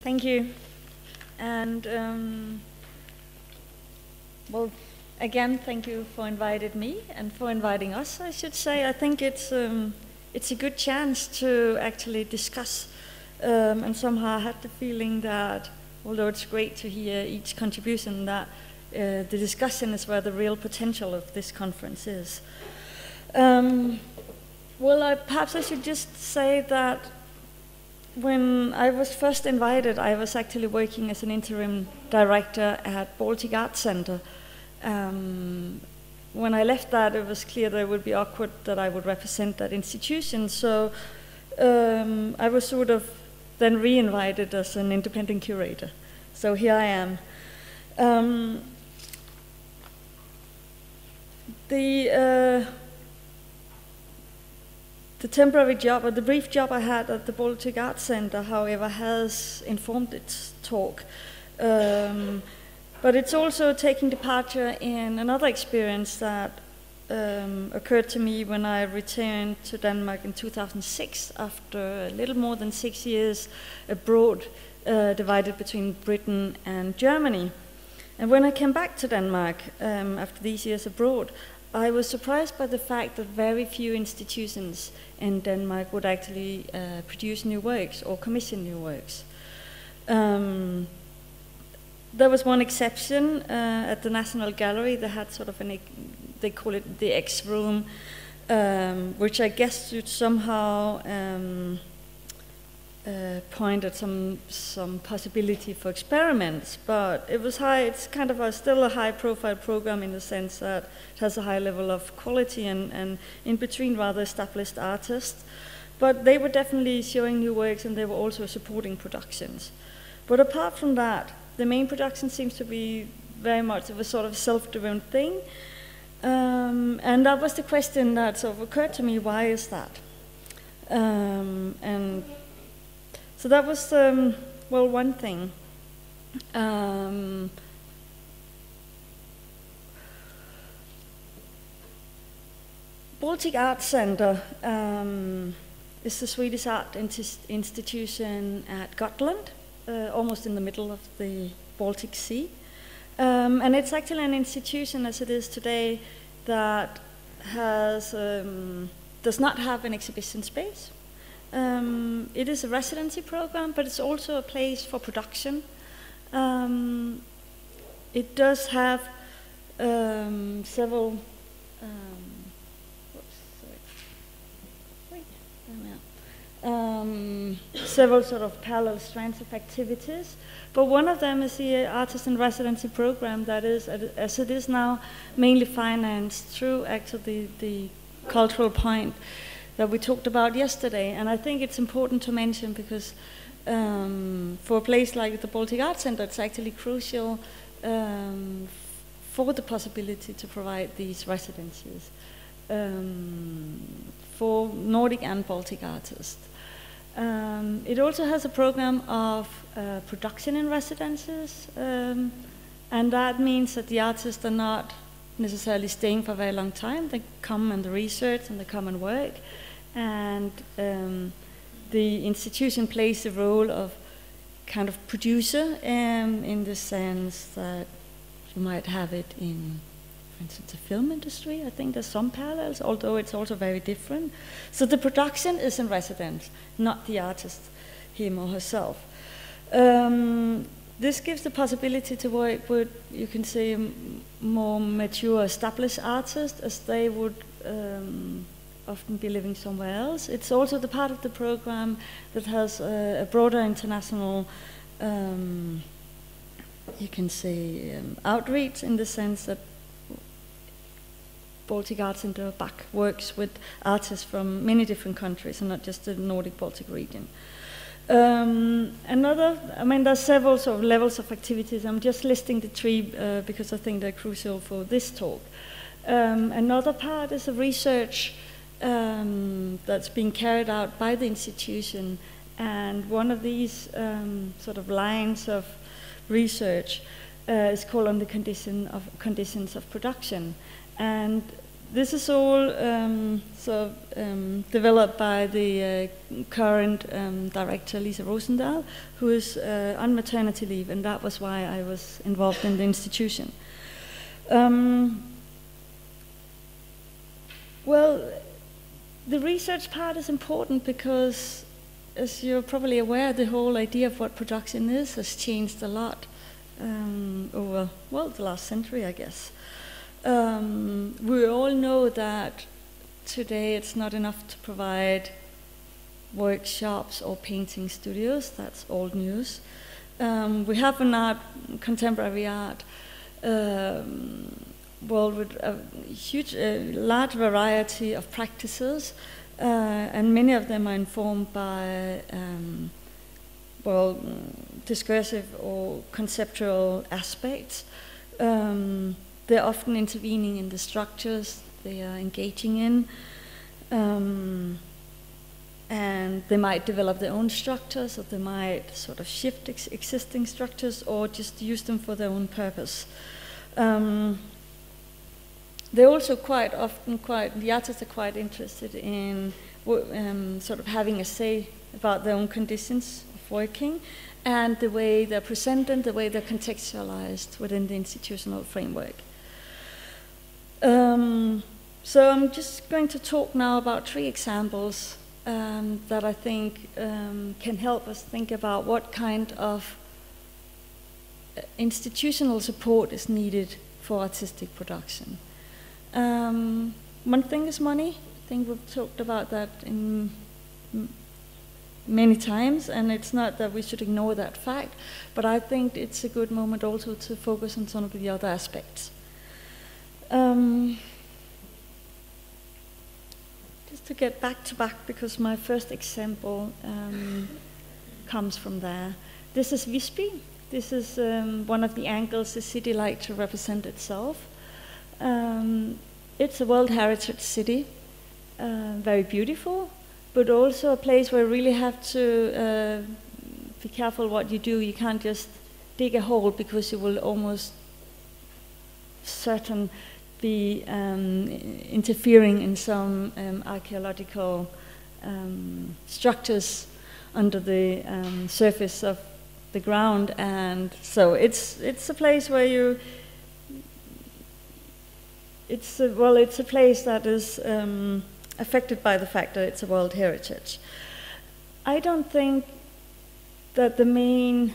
Thank you. And, well, again, thank you for inviting me and for inviting us, I should say. I think it's a good chance to actually discuss, and somehow I had the feeling that, although it's great to hear each contribution, that the discussion is where the real potential of this conference is. Well, perhaps I should just say that when I was first invited, I was actually working as an interim director at Baltic Art Center. When I left that, it was clear that it would be awkward that I would represent that institution, so I was sort of then re-invited as an independent curator. So here I am. The temporary job, or the brief job I had at the Baltic Art Center, however, has informed its talk. But it's also taking departure in another experience that occurred to me when I returned to Denmark in 2006 after a little more than 6 years abroad, divided between Britain and Germany. And when I came back to Denmark after these years abroad, I was surprised by the fact that very few institutions in Denmark would actually produce new works or commission new works. There was one exception at the National Gallery. They had sort of they call it the X room, which I guess should somehow point at some possibility for experiments, but it was high. It's kind of still a high-profile program in the sense that it has a high level of quality and in between rather established artists. But they were definitely showing new works, and they were also supporting productions. But apart from that, the main production seems to be very much of a sort of self-driven thing, and that was the question that sort of occurred to me: why is that? And so that was, well, one thing. Baltic Art Center is the Swedish art institution at Gotland, almost in the middle of the Baltic Sea. And it's actually an institution, as it is today, that does not have an exhibition space. It is a residency program, but it's also a place for production. It does have several several sort of parallel strands of activities, but one of them is the artist in residency program that is, as it is now, mainly financed through actually the cultural point that we talked about yesterday. And I think it's important to mention because for a place like the Baltic Art Center, it's actually crucial for the possibility to provide these residencies for Nordic and Baltic artists. It also has a program of production in residences, and that means that the artists are not necessarily staying for a very long time. They come and research and they come and work, and the institution plays the role of kind of producer in the sense that you might have it in, for instance, the film industry. I think there's some parallels, although it's also very different. So the production is in residence, not the artist, him or herself. This gives the possibility to work with, you can say, more mature, established artists, as they would often be living somewhere else. It's also the part of the program that has a broader international, you can say, outreach, in the sense that Baltic Art Center BAC works with artists from many different countries and not just the Nordic Baltic region. There's several sort of levels of activities. I'm just listing the three because I think they're crucial for this talk. Another part is a research that's being carried out by the institution, and one of these sort of lines of research is called on the conditions of production. And this is all developed by the current director, Lisa Rosendahl, who is on maternity leave, and that was why I was involved in the institution. Well, the research part is important because, as you're probably aware, the whole idea of what production is has changed a lot over, well, the last century, I guess. We all know that today it's not enough to provide workshops or painting studios. That's old news. We have an art, contemporary art, world with a large variety of practices, and many of them are informed by discursive or conceptual aspects. They're often intervening in the structures they are engaging in, and they might develop their own structures, or they might sort of shift existing structures, or just use them for their own purpose. They're also quite often the artists are quite interested in sort of having a say about their own conditions of working, and the way they're presented, the way they're contextualized within the institutional framework. So I'm just going to talk now about 3 examples that I think can help us think about what kind of institutional support is needed for artistic production. One thing is money. I think we've talked about that in many times, and it's not that we should ignore that fact, but I think it's a good moment also to focus on some of the other aspects. Just to get back to back, because my first example comes from there. This is Visby. This is one of the angles the city likes to represent itself. It's a World Heritage City, very beautiful, but also a place where you really have to be careful what you do. You can't just dig a hole, because you will almost certain be interfering in some archaeological structures under the surface of the ground, and so it's a place where you. It's a place that is affected by the fact that it's a World Heritage. I don't think that the main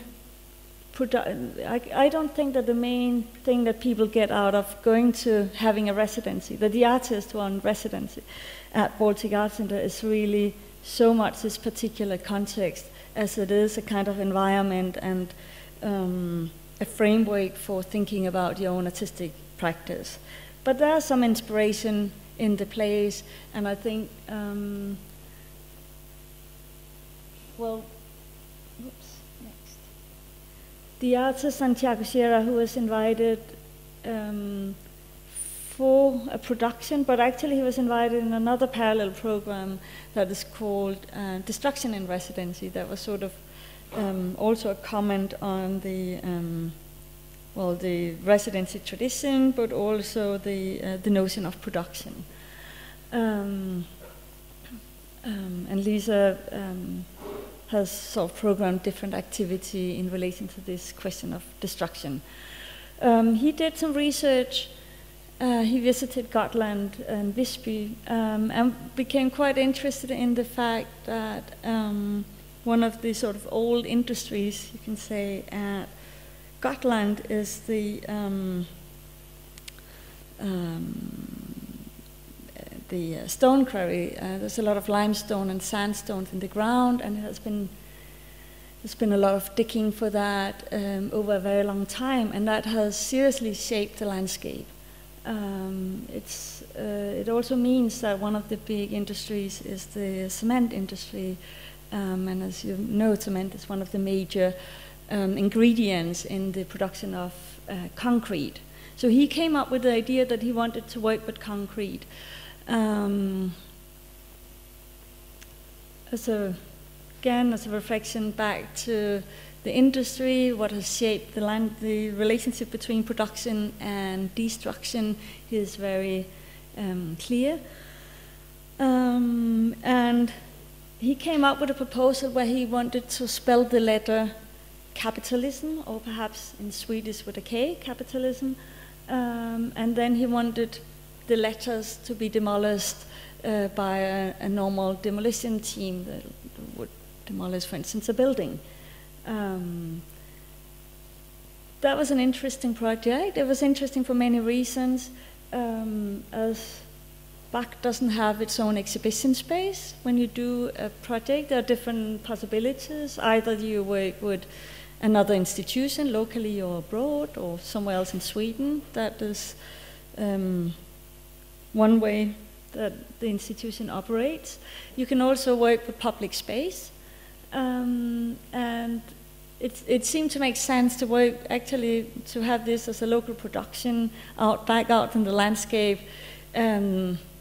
thing that people get out of going to having a residency, that the artists who are on residency at Baltic Art Center, is really so much this particular context, as it is a kind of environment and a framework for thinking about your own artistic practice. But there's some inspiration in the place, and I think, next. The artist Santiago Sierra, who was invited for a production, but actually he was invited in another parallel program that is called Destruction in Residency, that was sort of also a comment on the the residency tradition, but also the notion of production. And Lisa has sort of programmed different activity in relation to this question of destruction. He did some research. He visited Gotland and Visby, and became quite interested in the fact that one of the sort of old industries, you can say, at Gotland is the stone quarry. There's a lot of limestone and sandstones in the ground, and there's been a lot of digging for that over a very long time, and that has seriously shaped the landscape. It also means that one of the big industries is the cement industry, and as you know, cement is one of the major ingredients in the production of concrete. So he came up with the idea that he wanted to work with concrete. As a reflection back to the industry, what has shaped the relationship between production and destruction. He is very clear. And he came up with a proposal where he wanted to spell the letter capitalism, or perhaps in Swedish with a K, capitalism. And then he wanted the letters to be demolished by a normal demolition team that would demolish, for instance, a building. That was an interesting project. It was interesting for many reasons, as Bach doesn't have its own exhibition space. When you do a project, there are different possibilities. Either you work with another institution, locally or abroad, or somewhere else in Sweden. That is one way that the institution operates. You can also work with public space. And it seemed to make sense to work, actually, to have this as a local production back out in the landscape,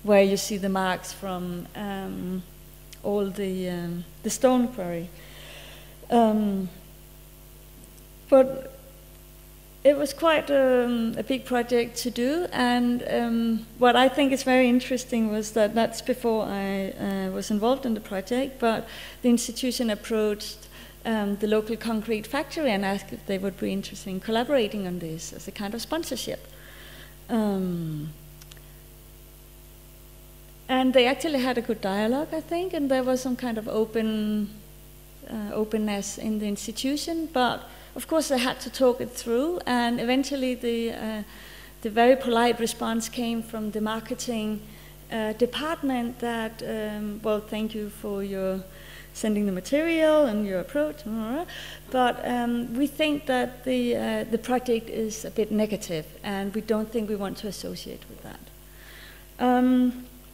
where you see the marks from all the stone quarry. But it was quite a big project to do, and what I think is very interesting was that that's before I was involved in the project, but the institution approached the local concrete factory and asked if they would be interested in collaborating on this as a kind of sponsorship. And they actually had a good dialogue, I think, and there was some kind of openness in the institution, but of course they had to talk it through, and eventually the very polite response came from the marketing department that, well, thank you for your sending the material and your approach, but we think that the project is a bit negative, and we don't think we want to associate with that.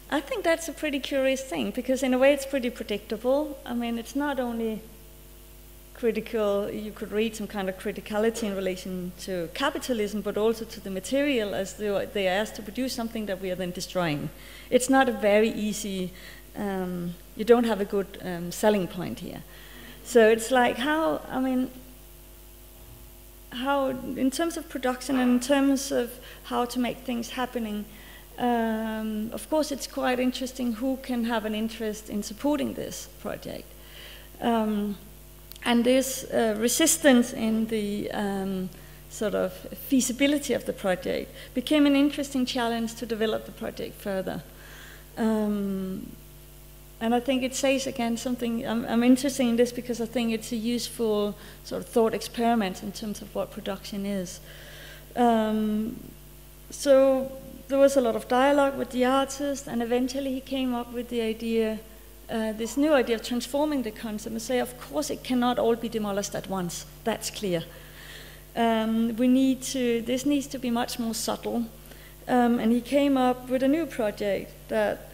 I think that's a pretty curious thing, because in a way it's pretty predictable. I mean, it's not only critical, you could read some kind of criticality in relation to capitalism, but also to the material, as they are asked to produce something that we are then destroying. It's not a very easy, you don't have a good selling point here. So it's like how, in terms of production and in terms of how to make things happening, of course it's quite interesting who can have an interest in supporting this project. And this resistance in the sort of feasibility of the project became an interesting challenge to develop the project further. And I think it says, again, something, I'm interested in this because I think it's a useful sort of thought experiment in terms of what production is. So there was a lot of dialogue with the artist, and eventually he came up with the idea, this new idea of transforming the concept and say, of course it cannot all be demolished at once, that's clear. This needs to be much more subtle. And he came up with a new project that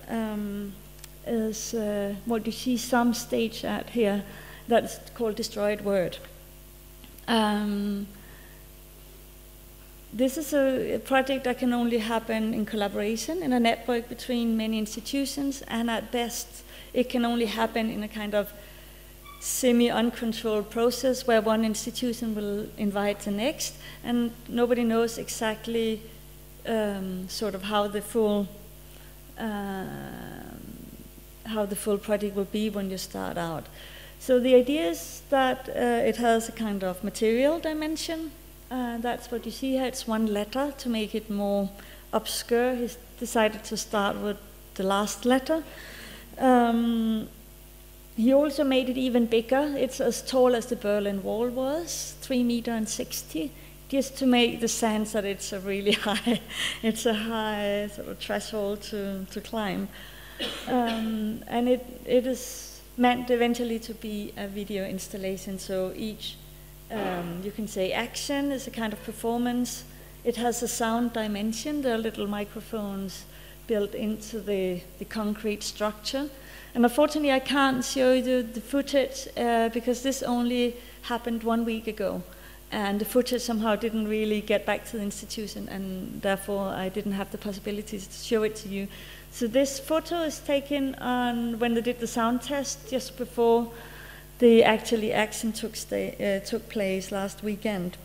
is what you see some stage at here, that's called Destroyed Word. This is a project that can only happen in collaboration, in a network between many institutions, and at best it can only happen in a kind of semi-uncontrolled process where one institution will invite the next, and nobody knows exactly sort of how the full project will be when you start out. So the idea is that it has a kind of material dimension. That's what you see here. It's one letter to make it more obscure. He's decided to start with the last letter. He also made it even bigger. It's as tall as the Berlin Wall was, 3.60 meters, just to make the sense that it's a really high, it's a high sort of threshold to climb. And it is meant eventually to be a video installation. So each, you can say, action is a kind of performance. It has a sound dimension. There are little microphones built into the concrete structure. And unfortunately, I can't show you the footage because this only happened 1 week ago. And the footage somehow didn't really get back to the institution, and therefore I didn't have the possibility to show it to you. So this photo is taken on when they did the sound test just before the action took place last weekend.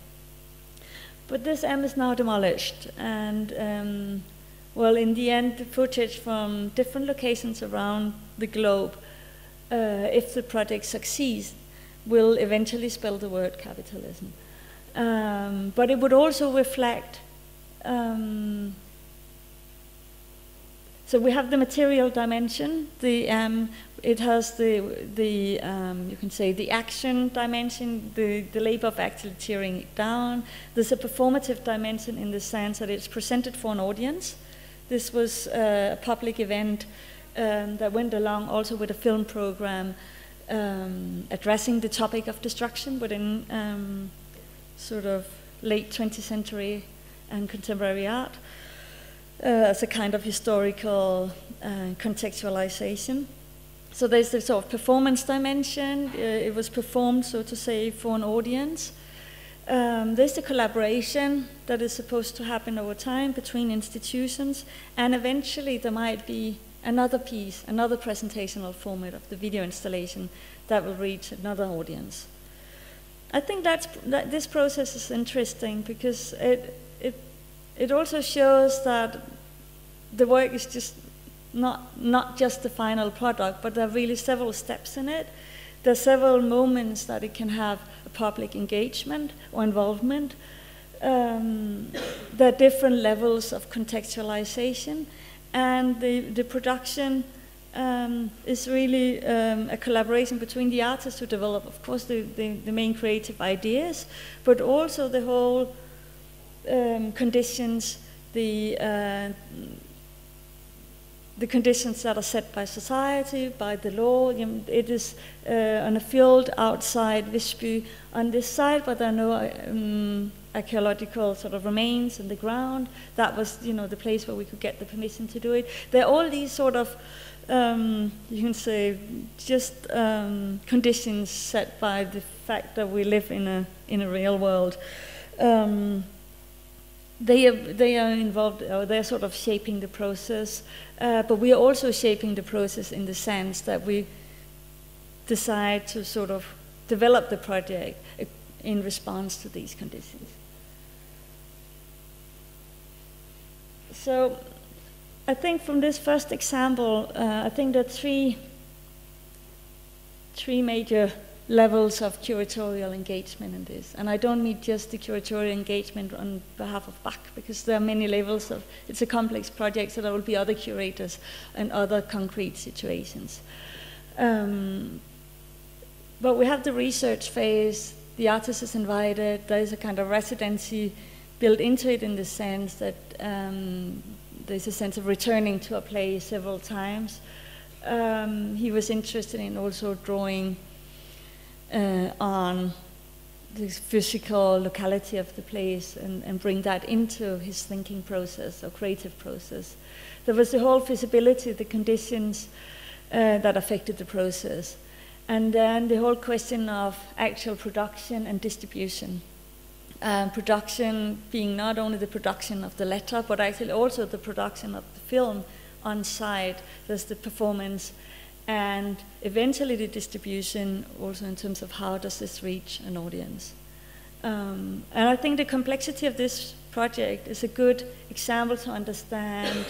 But this M is now demolished, and well, in the end, the footage from different locations around the globe, if the project succeeds, will eventually spell the word capitalism. But it would also reflect, so we have the material dimension, it has you can say the action dimension, the labor of actually tearing it down. There's a performative dimension in the sense that it's presented for an audience. This was a public event that went along also with a film program addressing the topic of destruction within sort of late 20th century and contemporary art as a kind of historical contextualization. So there's the sort of performance dimension. It was performed, so to say, for an audience. There's the collaboration that is supposed to happen over time between institutions, and eventually there might be another piece, another presentational format of the video installation that will reach another audience. I think that this process is interesting because it also shows that the work is just not just the final product, but there are really several steps in it. There are several moments that it can have a public engagement or involvement. There are different levels of contextualization, and the production is really a collaboration between the artists who develop, of course, the main creative ideas, but also the whole conditions, the conditions that are set by society, by the law. It is on a field outside Visby on this side, but there are no archaeological sort of remains in the ground. That was, the place where we could get the permission to do it. There are all these sort of, you can say, just conditions set by the fact that we live in a real world. They are involved, or they're sort of shaping the process, but we are also shaping the process in the sense that we decide to sort of develop the project in response to these conditions. So I think from this first example, I think there are three major levels of curatorial engagement in this. And I don't mean just the curatorial engagement on behalf of Bach, because there are many levels of, it's a complex project, so there will be other curators and other concrete situations. But we have the research phase, the artist is invited, there is a kind of residency built into it in the sense that there's a sense of returning to a place several times. He was interested in also drawing on the physical locality of the place and bring that into his thinking process or creative process. There was the whole feasibility, the conditions that affected the process. And then the whole question of actual production and distribution. Production being not only the production of the letter, but actually also the production of the film on site. There's the performance, and eventually the distribution, also in terms of how does this reach an audience. And I think the complexity of this project is a good example to understand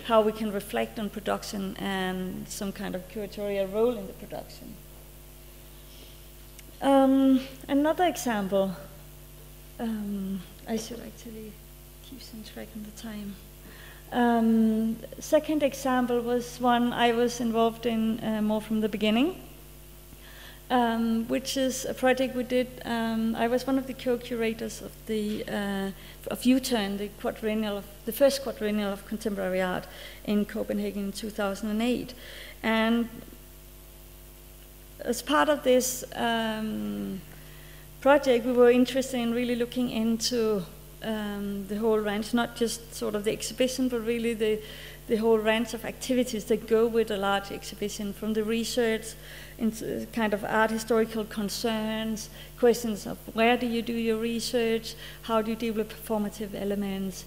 how we can reflect on production and some kind of curatorial role in the production. Another example, I should actually keep some track on the time. Second example was one I was involved in more from the beginning, which is a project we did. I was one of the co-curators of of U-Turn, the first quadrennial of contemporary art in Copenhagen in 2008, and as part of this project, we were interested in really looking into the whole range, not just sort of the exhibition, but really the whole range of activities that go with a large exhibition, from the research into kind of art historical concerns, questions of where do you do your research, how do you deal with performative elements,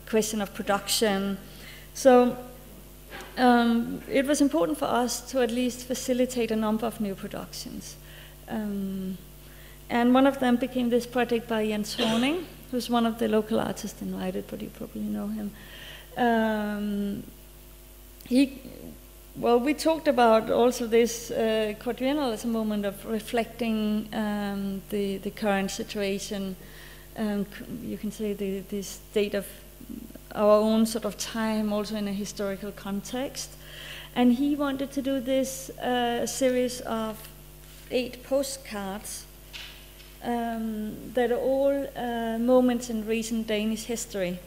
question of production. So it was important for us to at least facilitate a number of new productions. And one of them became this project by Jens Horning, who's one of the local artists invited, but you probably know him. Well, we talked about also this quadriennial as a moment of reflecting the current situation. You can say the state of our own sort of time, also in a historical context. And he wanted to do this series of 8 postcards that are all moments in recent Danish history.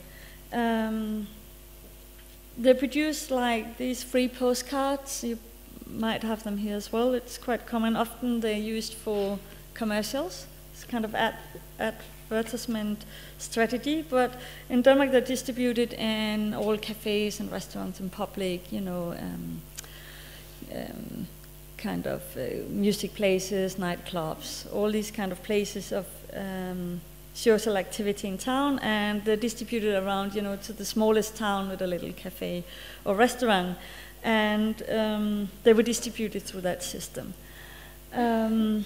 They produce like these free postcards. You might have them here as well. It's quite common. Often they're used for commercials. It's kind of advertisement strategy. But in Denmark, they're distributed in all cafes and restaurants and public, you know, kind of music places, nightclubs, all these kind of places of social activity in town, and they're distributed around, you know, to the smallest town with a little cafe or restaurant, and they were distributed through that system. I'll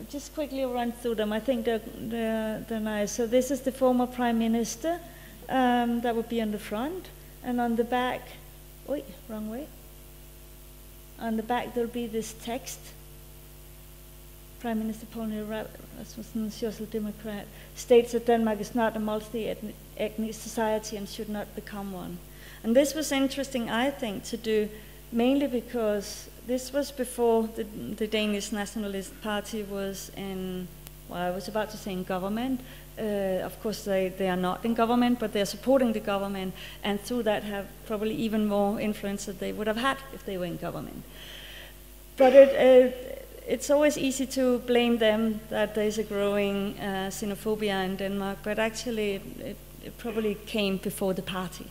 just quickly run through them. I think they're nice. So this is the former Prime Minister. That would be on the front, and on the back, wrong way. On the back there'll be this text. Prime Minister Poul Nyrup Rasmussen, Social Democrat, states that Denmark is not a multi-ethnic society and should not become one. And this was interesting, I think, to do mainly because this was before the Danish Nationalist Party was in, well, I was about to say in government. Of course, they are not in government, but they're supporting the government, and through that have probably even more influence that they would have had if they were in government. But it's always easy to blame them that there's a growing xenophobia in Denmark, but actually it probably came before the party.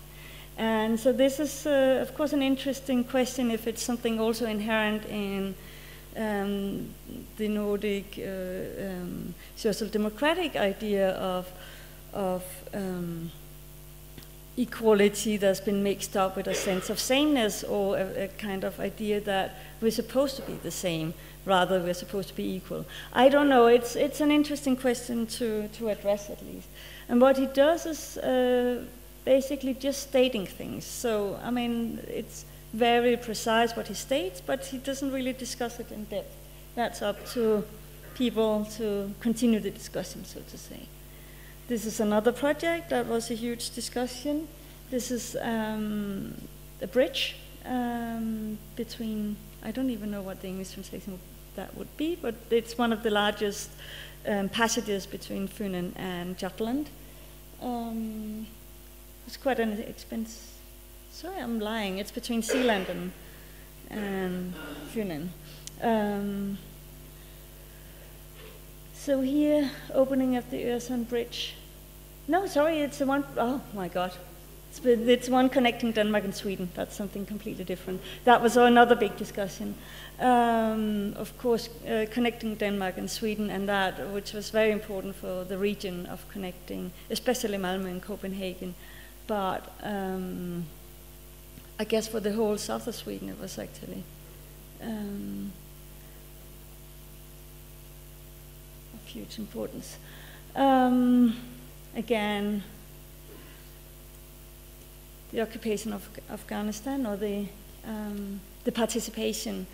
And so this is, of course, an interesting question if it's something also inherent in the Nordic social democratic idea of equality that's been mixed up with a sense of sameness, or a kind of idea that we're supposed to be the same, rather we're supposed to be equal. I don't know, it's an interesting question to address at least. And what he does is basically just stating things. So, I mean, it's very precise what he states, but he doesn't really discuss it in depth. That's up to people to continue the discussion, so to say. This is another project that was a huge discussion. This is a bridge between, I don't even know what the English translation of that would be, but it's one of the largest passages between Funen and Jutland. It's quite an expensive, sorry, I'm lying, it's between Sealand and Funen. So here, opening of the Øresund Bridge. No, sorry, it's the one, oh my God. It's one connecting Denmark and Sweden. That's something completely different. That was another big discussion. Of course, connecting Denmark and Sweden, and that, which was very important for the region of connecting, especially Malmö and Copenhagen. But I guess for the whole south of Sweden, it was actually of huge importance. Again, the occupation of Afghanistan, or the participation.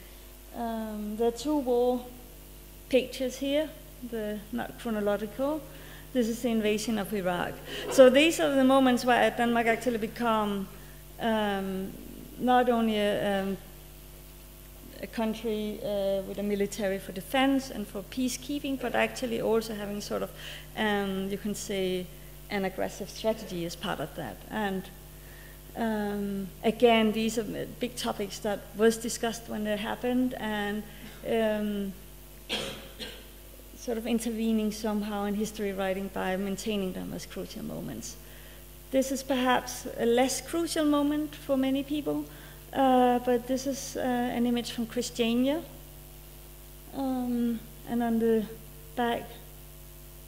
There are 2 war pictures here, not chronological. This is the invasion of Iraq. So these are the moments where Denmark actually become not only a country with a military for defense and for peacekeeping, but actually also having sort of, you can say, an aggressive strategy as part of that. And again, these are big topics that was discussed when they happened, and sort of intervening somehow in history writing by maintaining them as crucial moments. This is perhaps a less crucial moment for many people, but this is an image from Christiania. And on the back,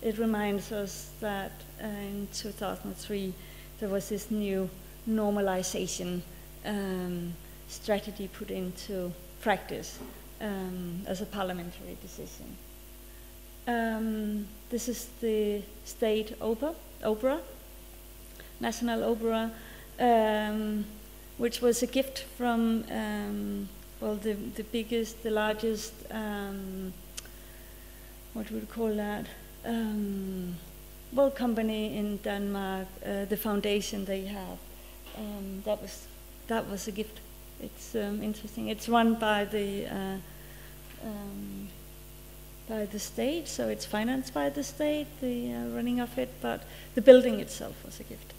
it reminds us that in 2003, there was this new normalization strategy put into practice as a parliamentary decision. This is the state opera, National Opera, which was a gift from, well, the largest, what would we call that? Well, company in Denmark, the foundation they have. That was a gift. It's interesting. It's run by the state, so it's financed by the state, the running of it, but the building itself was a gift.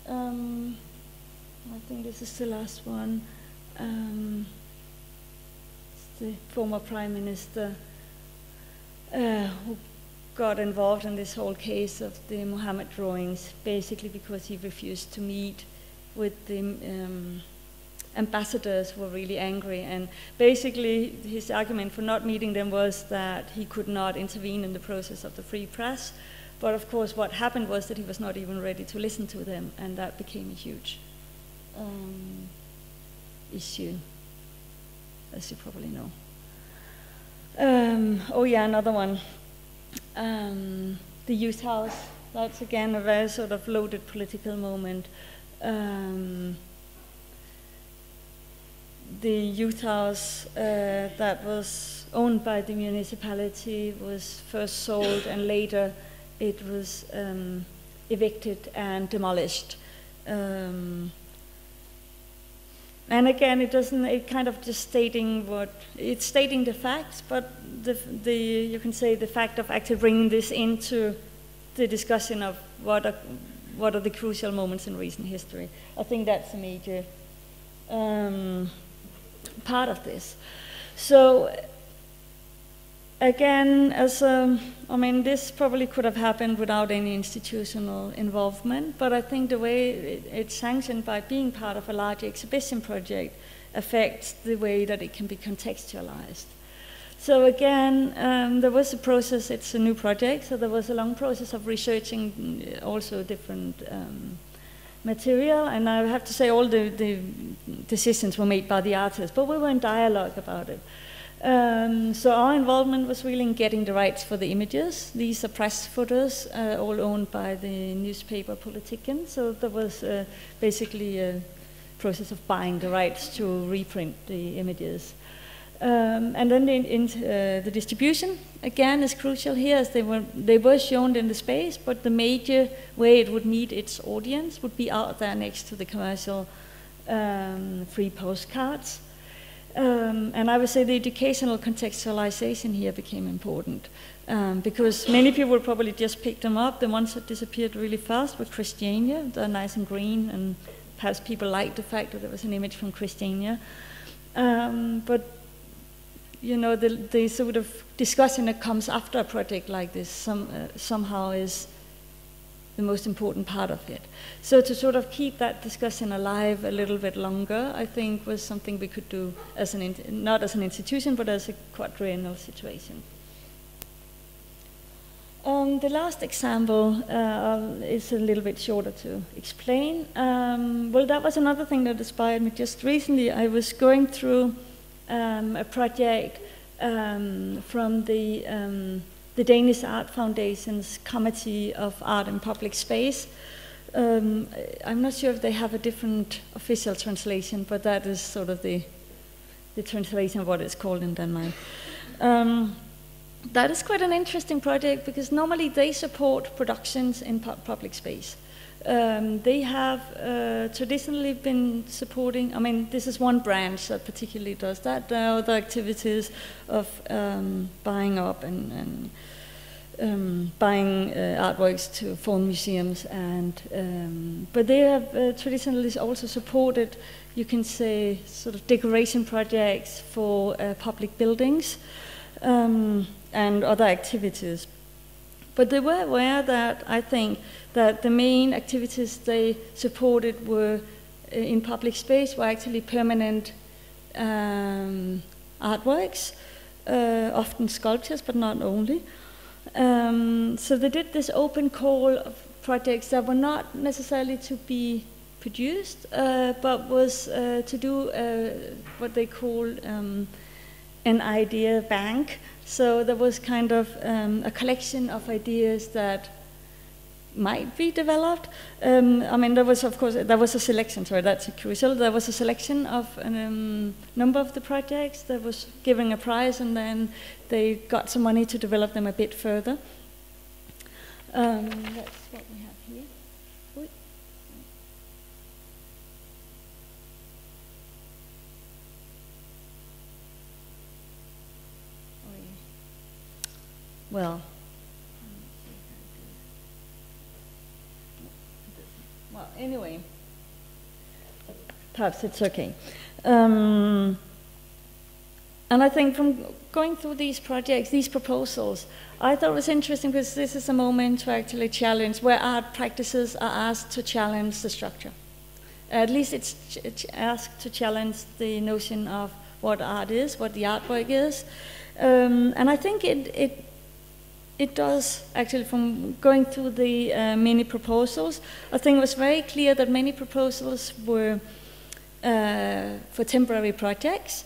I think this is the last one. It's the former Prime Minister who got involved in this whole case of the Mohammed drawings, basically because he refused to meet with the ambassadors who were really angry, and basically his argument for not meeting them was that he could not intervene in the process of the free press. But of course what happened was that he was not even ready to listen to them, and that became a huge issue, as you probably know. Oh yeah, another one. The Youth House, that's again a very sort of loaded political moment. The Youth House that was owned by the municipality was first sold, and later it was evicted and demolished. And again, it kind of just stating it's stating the facts, but you can say the fact of actually bringing this into the discussion of what are the crucial moments in recent history. I think that's a major part of this. So again, I mean, this probably could have happened without any institutional involvement, but I think the way it's sanctioned by being part of a large exhibition project affects the way that it can be contextualized. So again, there was a process, it's a new project, so there was a long process of researching also different material, and I have to say all the decisions were made by the artists, but we were in dialogue about it. So our involvement was really in getting the rights for the images. These are press photos, all owned by the newspaper Politiken, so there was basically a process of buying the rights to reprint the images. And then the distribution, again, is crucial here, as they were shown in the space, but the major way it would meet its audience would be out there next to the commercial free postcards. And I would say the educational contextualization here became important, because many people would probably just pick them up. The ones that disappeared really fast were Christiania. They're nice and green, and perhaps people liked the fact that there was an image from Christiania. But you know, the sort of discussion that comes after a project like this somehow is the most important part of it. So to sort of keep that discussion alive a little bit longer, I think was something we could do as not as an institution, but as a quadrennial situation. The last example is a little bit shorter to explain. Well, that was another thing that inspired me. Just recently, I was going through a project from the Danish Art Foundation's Committee of Art in Public Space. I'm not sure if they have a different official translation, but that is sort of the translation of what it's called in Denmark. That is quite an interesting project, because normally they support productions in public space. They have traditionally been supporting, I mean, this is one branch that particularly does that. There are other activities of buying up and buying artworks to foreign museums, but they have traditionally also supported, you can say, sort of decoration projects for public buildings and other activities. But they were aware that, I think, that the main activities they supported were in public space were actually permanent artworks, often sculptures, but not only. So they did this open call of projects that were not necessarily to be produced, but was to do what they call an idea bank. So there was kind of a collection of ideas that might be developed. I mean, there was, of course, there was a selection, sorry, that's crucial. There was a selection of a number of the projects that was given a prize, and then they got some money to develop them a bit further. That's what we have here. Oi. Well, anyway, perhaps it's okay. And I think from going through these projects, these proposals, I thought it was interesting because this is a moment to actually challenge, where art practices are asked to challenge the structure. At least it's asked to challenge the notion of what art is, what the artwork is. And I think it does, actually, from going through the many proposals, I think it was very clear that many proposals were for temporary projects,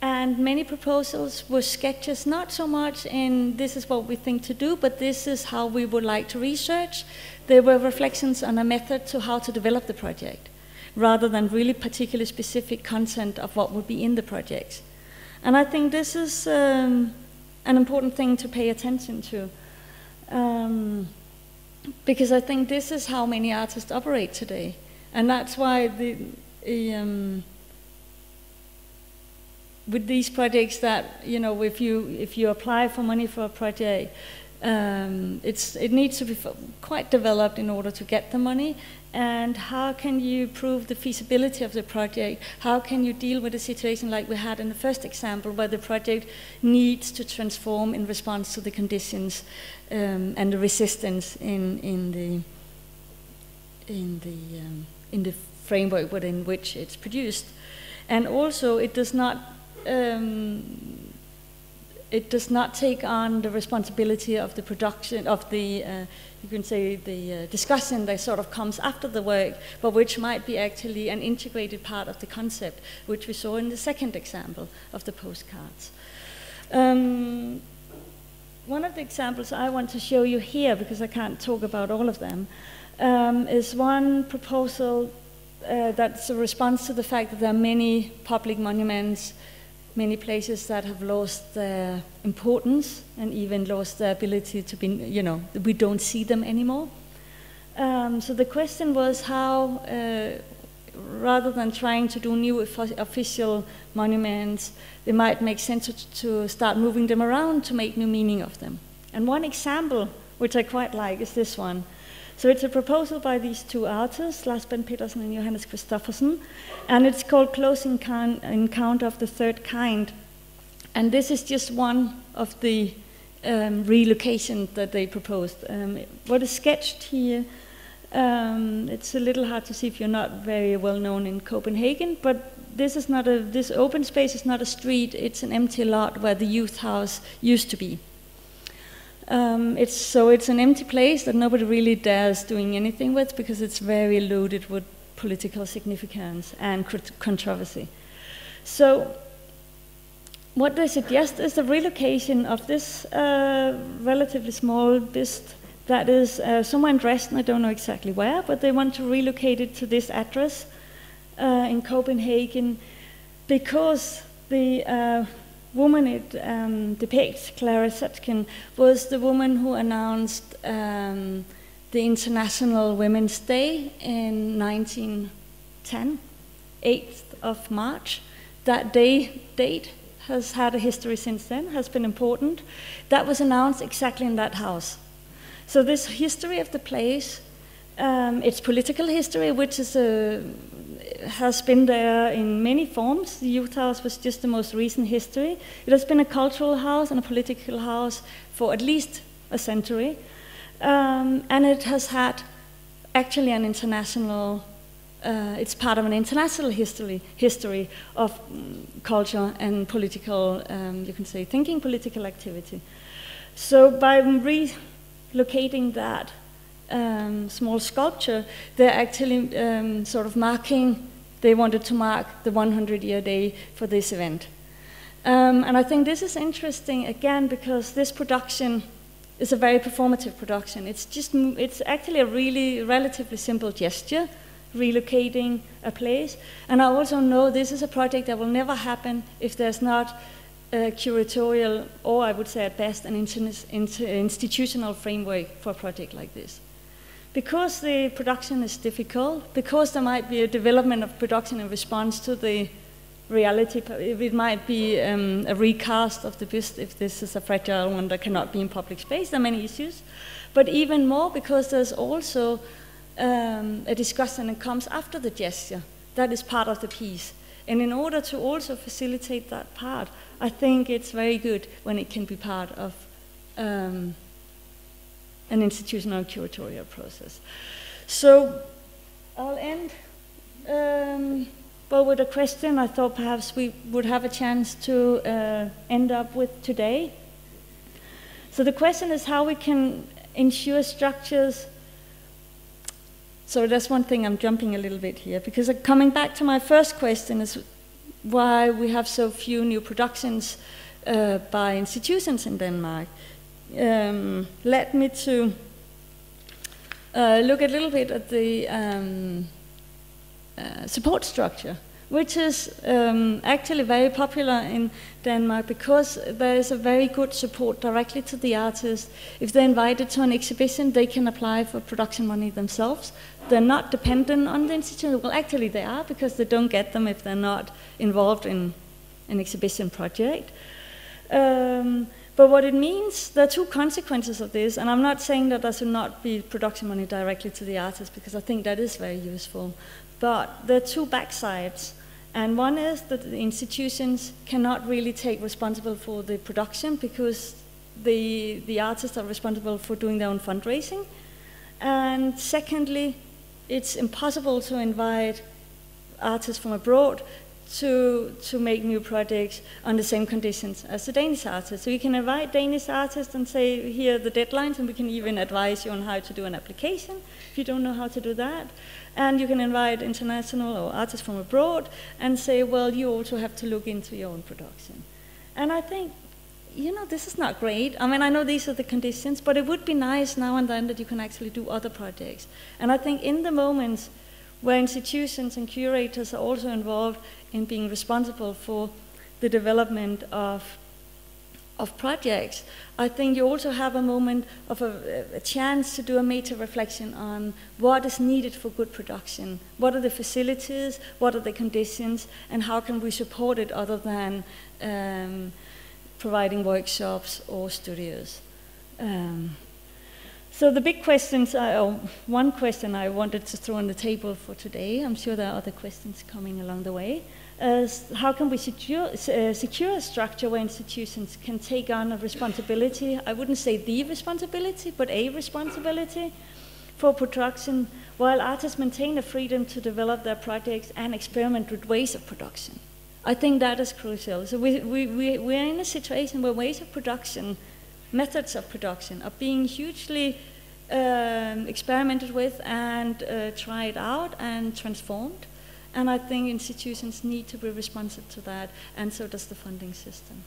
and many proposals were sketches, not so much in this is what we think to do, but this is how we would like to research. They were reflections on a method to how to develop the project, rather than really particularly specific content of what would be in the project. And I think this is an important thing to pay attention to, because I think this is how many artists operate today, and that's why with these projects that, you know, if you apply for money for a project, it needs to be quite developed in order to get the money. And how can you prove the feasibility of the project? How can you deal with a situation like we had in the first example, where the project needs to transform in response to the conditions and the resistance in the framework within which it's produced? And also, it does not take on the responsibility of the production of the, you can say, the discussion that sort of comes after the work, but which might be actually an integrated part of the concept, which we saw in the second example of the postcards. One of the examples I want to show you here, because I can't talk about all of them, is one proposal that's a response to the fact that there are many public monuments, many places that have lost their importance and even lost their ability to be, you know, we don't see them anymore. So the question was how, rather than trying to do new official monuments, it might make sense to start moving them around to make new meaning of them. And one example, which I quite like, is this one. So it's a proposal by these two artists, Lars Bent Petersen and Johannes Christoffersen, and it's called Close Encounter of the Third Kind. And this is just one of the relocations that they proposed. What is sketched here, it's a little hard to see if you're not very well known in Copenhagen, but this is not this open space is not a street, it's an empty lot where the youth house used to be. It's an empty place that nobody really dares doing anything with, because it's very loaded with political significance and controversy. So what they suggest is the relocation of this relatively small bust that is somewhere in Dresden, I don't know exactly where, but they want to relocate it to this address in Copenhagen, because the woman it depicts, Clara Zetkin, was the woman who announced the International Women's Day in 1910, 8th of March. That date has had a history since then, has been important. That was announced exactly in that house. So this history of the place, its political history, which is has been there in many forms. The youth house was just the most recent history. It has been a cultural house and a political house for at least a century. And it has had actually an international, it's part of an international history of culture and political, you can say, thinking, political activity. So by relocating that small sculpture, they're actually sort of they wanted to mark the 100-year day for this event. And I think this is interesting, again, because this production is a very performative production. It's actually a really relatively simple gesture, relocating a place. And I also know this is a project that will never happen if there's not a curatorial, or I would say at best, an institutional framework for a project like this. Because the production is difficult, because there might be a development of production in response to the reality, it might be a recast of the bust if this is a fragile one that cannot be in public space. There are many issues. But even more because there's also a discussion that comes after the gesture. That is part of the piece. And in order to also facilitate that part, I think it's very good when it can be part of an institutional curatorial process. So I'll end with a question I thought perhaps we would have a chance to end up with today. So the question is how we can ensure structures. So that's one thing, I'm jumping a little bit here, because coming back to my first question is why we have so few new productions by institutions in Denmark. Led me to look a little bit at the support structure, which is actually very popular in Denmark because there is a very good support directly to the artist. If they're invited to an exhibition, they can apply for production money themselves. They're not dependent on the institution. Well, actually they are, because they don't get them if they're not involved in an exhibition project. But what it means, there are two consequences of this, and I'm not saying that there should not be production money directly to the artist, because I think that is very useful. But there are two backsides, and one is that the institutions cannot really take responsible for the production because the artists are responsible for doing their own fundraising. And secondly, it's impossible to invite artists from abroad to make new projects on the same conditions as the Danish artists. So you can invite Danish artists and say, here are the deadlines, and we can even advise you on how to do an application if you don't know how to do that. And you can invite international or artists from abroad and say, well, you also have to look into your own production. And I think, you know, this is not great. I mean, I know these are the conditions, but it would be nice now and then that you can actually do other projects. And I think in the moments where institutions and curators are also involved in being responsible for the development of projects, I think you also have a moment of a chance to do a major reflection on what is needed for good production. What are the facilities, what are the conditions, and how can we support it other than providing workshops or studios. So the big questions, one question I wanted to throw on the table for today, I'm sure there are other questions coming along the way, is how can we secure a structure where institutions can take on a responsibility, I wouldn't say the responsibility, but a responsibility for production, while artists maintain the freedom to develop their projects and experiment with ways of production. I think that is crucial. So we're in a situation where ways of production, methods of production are being hugely experimented with and tried out and transformed. And I think institutions need to be responsive to that, and so does the funding system.